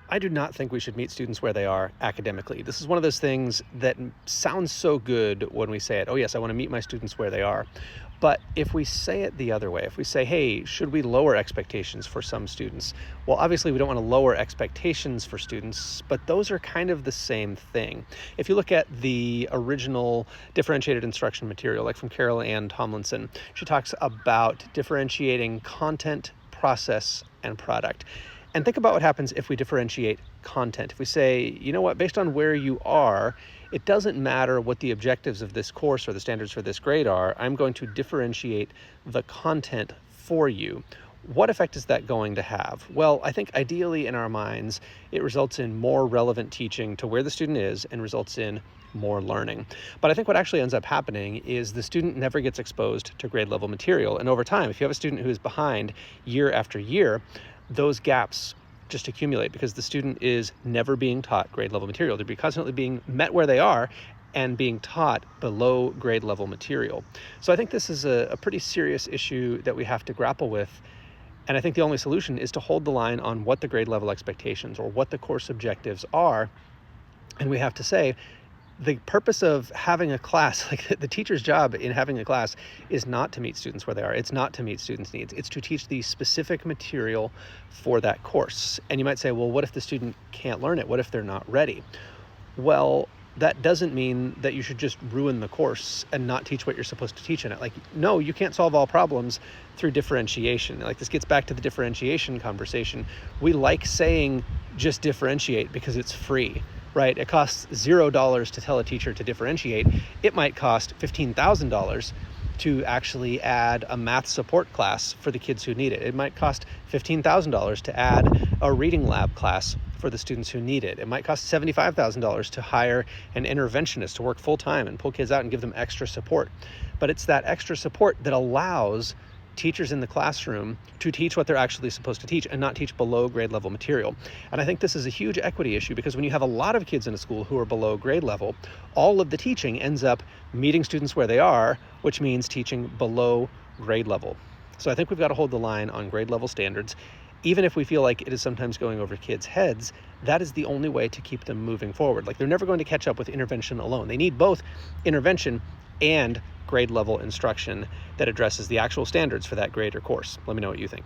I do not think we should meet students where they are academically. This is one of those things that sounds so good when we say it. Oh, yes, I want to meet my students where they are. But if we say it the other way, if we say, hey, should we lower expectations for some students? Well, obviously, we don't want to lower expectations for students, but those are kind of the same thing. If you look at the original differentiated instruction material, like from Carol Ann Tomlinson, she talks about differentiating content, process, and product. And think about what happens if we differentiate content. If we say, you know what, based on where you are, it doesn't matter what the objectives of this course or the standards for this grade are, I'm going to differentiate the content for you. What effect is that going to have? Well, I think ideally in our minds, it results in more relevant teaching to where the student is and results in more learning. But I think what actually ends up happening is the student never gets exposed to grade level material. And over time, if you have a student who is behind year after year, those gaps just accumulate because the student is never being taught grade level material. They're constantly being met where they are and being taught below grade level material. So I think this is a pretty serious issue that we have to grapple with. And I think the only solution is to hold the line on what the grade level expectations or what the course objectives are. And we have to say, the purpose of having a class, like the teacher's job in having a class, is not to meet students where they are. It's not to meet students' needs. It's to teach the specific material for that course. And you might say, well, what if the student can't learn it? What if they're not ready? Well, that doesn't mean that you should just ruin the course and not teach what you're supposed to teach in it. Like, no, you can't solve all problems through differentiation. Like, this gets back to the differentiation conversation. We like saying just differentiate because it's free. Right? It costs $0 to tell a teacher to differentiate. It might cost $15,000 to actually add a math support class for the kids who need it. It might cost $15,000 to add a reading lab class for the students who need it. It might cost $75,000 to hire an interventionist to work full time and pull kids out and give them extra support. But it's that extra support that allows teachers in the classroom to teach what they're actually supposed to teach and not teach below grade level material. And I think this is a huge equity issue because when you have a lot of kids in a school who are below grade level, all of the teaching ends up meeting students where they are, which means teaching below grade level. So I think we've got to hold the line on grade level standards. Even if we feel like it is sometimes going over kids' heads, that is the only way to keep them moving forward. Like, they're never going to catch up with intervention alone. They need both intervention and grade level instruction that addresses the actual standards for that grade or course. Let me know what you think.